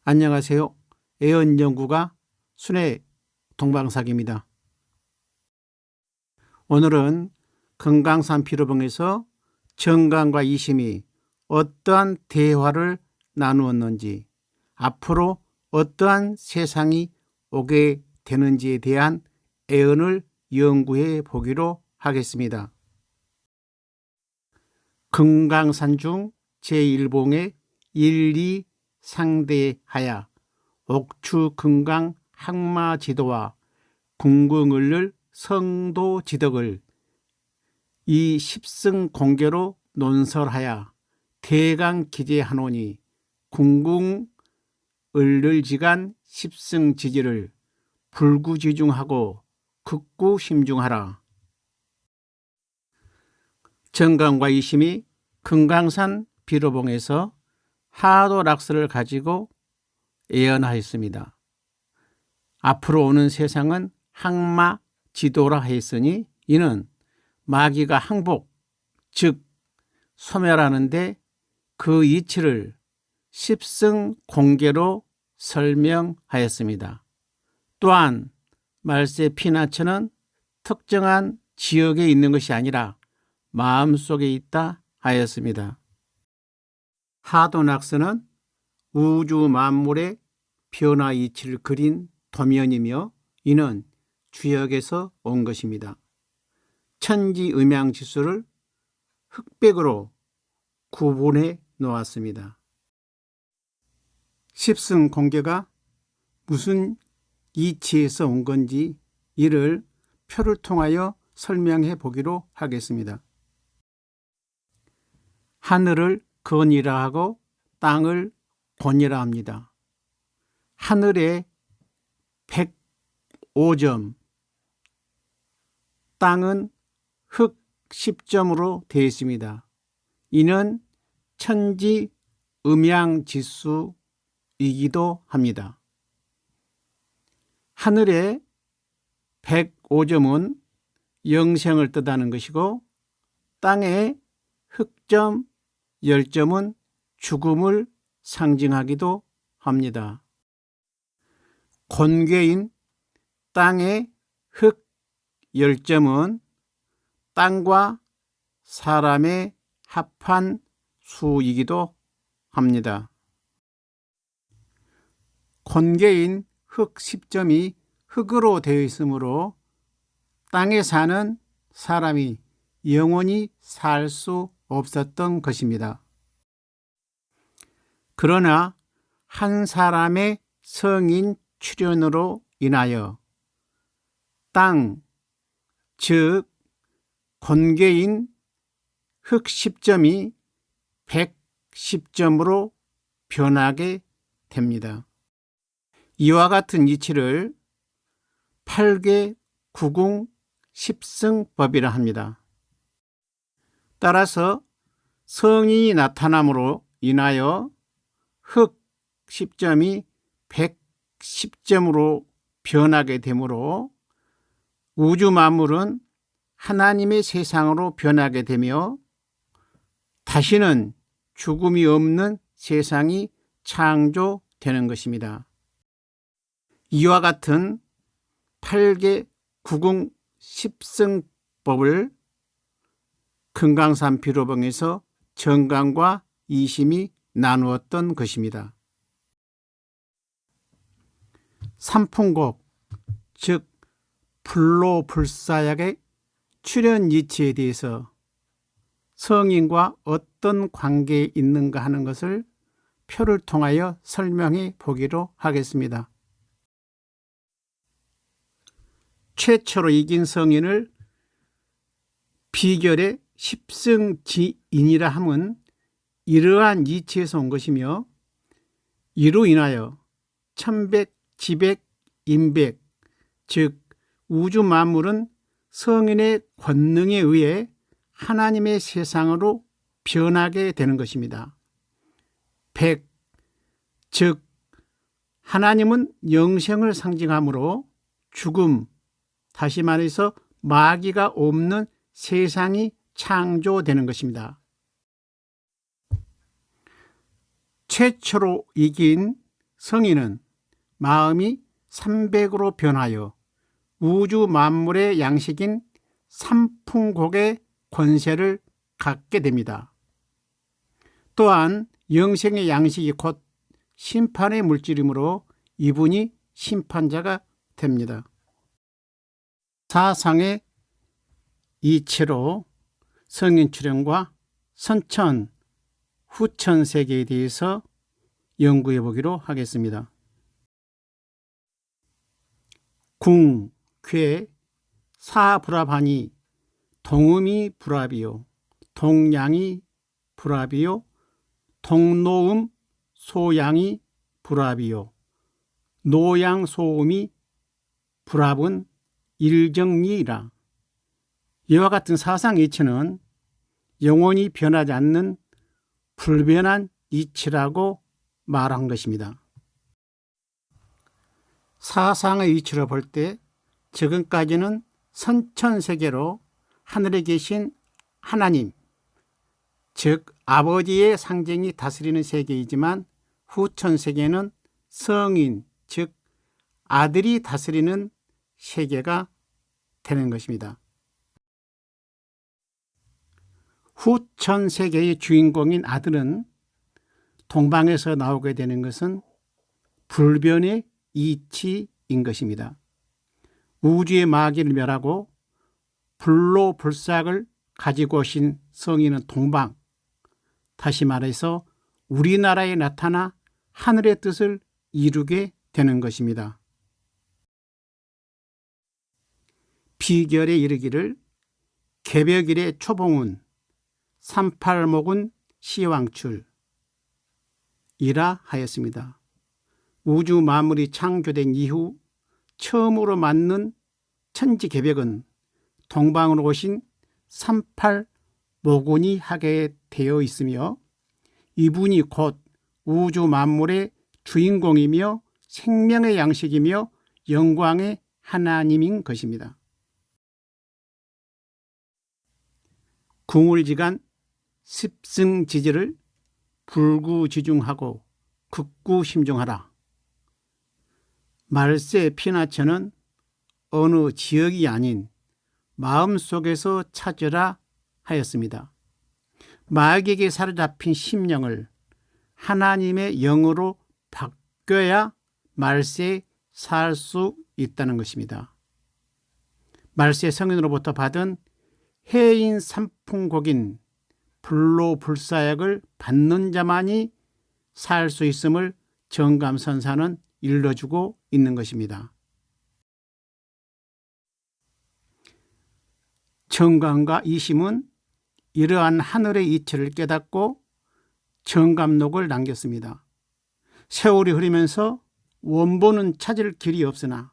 안녕하세요. 애언연구가 순회 동방삭입니다. 오늘은 금강산 피로봉에서 정강과 이심이 어떠한 대화를 나누었는지, 앞으로 어떠한 세상이 오게 되는지에 대한 애언을 연구해 보기로 하겠습니다. 금강산 중 제1봉의 1, 2 상대하야 옥추 금강 항마지도와 궁궁을를 성도지덕을 이 십승 공개로 논설하야 대강 기재하노니 궁궁을를지간 십승지지를 불구지중하고 극구심중하라. 정강과 이심이 금강산 비로봉에서 하도락서를 가지고 예언하였습니다. 앞으로 오는 세상은 항마지도라 했으니 이는 마귀가 항복, 즉 소멸하는데 그 이치를 십승 공개로 설명하였습니다. 또한 말세 피나처는 특정한 지역에 있는 것이 아니라 마음속에 있다 하였습니다. 하도낙서는 우주 만물의 변화 이치를 그린 도면이며 이는 주역에서 온 것입니다. 천지음양지수를 흑백으로 구분해 놓았습니다. 십승 공개가 무슨 이치에서 온 건지 이를 표를 통하여 설명해 보기로 하겠습니다. 하늘을 건이라 하고 땅을 곤이라 합니다. 하늘에 105점, 땅은 흙 10점으로 되어 있습니다. 이는 천지 음양지수이기도 합니다. 하늘에 105점은 영생을 뜻하는 것이고 땅에 흑점 10점은 죽음을 상징하기도 합니다. 곤괴인 땅의 흑 10점은 땅과 사람의 합한 수이기도 합니다. 곤괴인 흑 10점이 흙으로 되어 있으므로 땅에 사는 사람이 영원히 살 수 없었던 것입니다. 그러나 한 사람의 성인 출현으로 인하여 땅, 즉 곤괴인 흙 10점이 110점으로 변하게 됩니다. 이와 같은 이치를 8개 구궁 십승법이라 합니다. 따라서 성인이 나타남으로 인하여 흙 10점이 110점으로 변하게 되므로 우주 만물은 하나님의 세상으로 변하게 되며 다시는 죽음이 없는 세상이 창조되는 것입니다. 이와 같은 8개 구궁 십승법을 금강산 비로봉에서 정강과 이심이 나누었던 것입니다. 삼풍곡, 즉 불로불사약의 출현 이치에 대해서 성인과 어떤 관계에 있는가 하는 것을 표를 통하여 설명해 보기로 하겠습니다. 최초로 이긴 성인을 비결의 십승지인이라 함은 이러한 이치에서 온 것이며 이로 인하여 천백, 지백, 인백, 즉 우주 만물은 성인의 권능에 의해 하나님의 세상으로 변하게 되는 것입니다. 백, 즉 하나님은 영생을 상징하므로 죽음, 다시 말해서 마귀가 없는 세상이 창조되는 것입니다. 최초로 이긴 성인은 마음이 300으로 변하여 우주 만물의 양식인 삼풍곡의 권세를 갖게 됩니다. 또한 영생의 양식이 곧 심판의 물질이므로 이분이 심판자가 됩니다. 사상의 이치로 성인 출현과 선천, 후천 세계에 대해서 연구해 보기로 하겠습니다. 궁, 쾌, 사불합하니 동음이 불합이요 동양이 불합이요 동노음 소양이 불합이요 노양소음이 불합은 일정리이라. 이와 같은 사상 이치는 영원히 변하지 않는 불변한 이치라고 말한 것입니다. 사상의 이치로 볼 때 지금까지는 선천세계로 하늘에 계신 하나님, 즉 아버지의 상징이 다스리는 세계이지만 후천세계는 성인, 즉 아들이 다스리는 세계가 되는 것입니다. 후천세계의 주인공인 아들은 동방에서 나오게 되는 것은 불변의 이치인 것입니다. 우주의 마귀를 멸하고 불로불삭을 가지고 오신 성인은 동방, 다시 말해서 우리나라에 나타나 하늘의 뜻을 이루게 되는 것입니다. 비결에 이르기를 개벽일에 초봉운, 38목은 시왕출 이라 하였습니다. 우주 만물이 창조된 이후 처음으로 맞는 천지개벽은 동방으로 오신 38모군이 하게 되어 있으며 이분이 곧 우주 만물의 주인공이며 생명의 양식이며 영광의 하나님인 것입니다. 궁울지간 습승지지를 불구지중하고 극구심중하라. 말세 피나처는 어느 지역이 아닌 마음속에서 찾으라 하였습니다. 마귀에게 사로잡힌 심령을 하나님의 영으로 바뀌어야 말세에 살 수 있다는 것입니다. 말세 성인으로부터 받은 해인 삼풍곡인 불로불사약을 받는 자만이 살 수 있음을 정감선사는 일러주고 있는 것입니다. 정감과 이심은 이러한 하늘의 이치를 깨닫고 정감록을 남겼습니다. 세월이 흐르면서 원본은 찾을 길이 없으나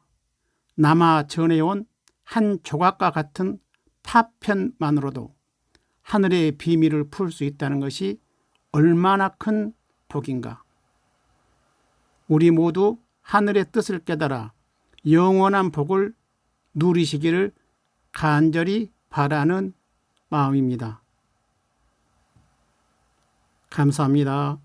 남아 전해온 한 조각과 같은 파편만으로도 하늘의 비밀을 풀 수 있다는 것이 얼마나 큰 복인가. 우리 모두 하늘의 뜻을 깨달아 영원한 복을 누리시기를 간절히 바라는 마음입니다. 감사합니다.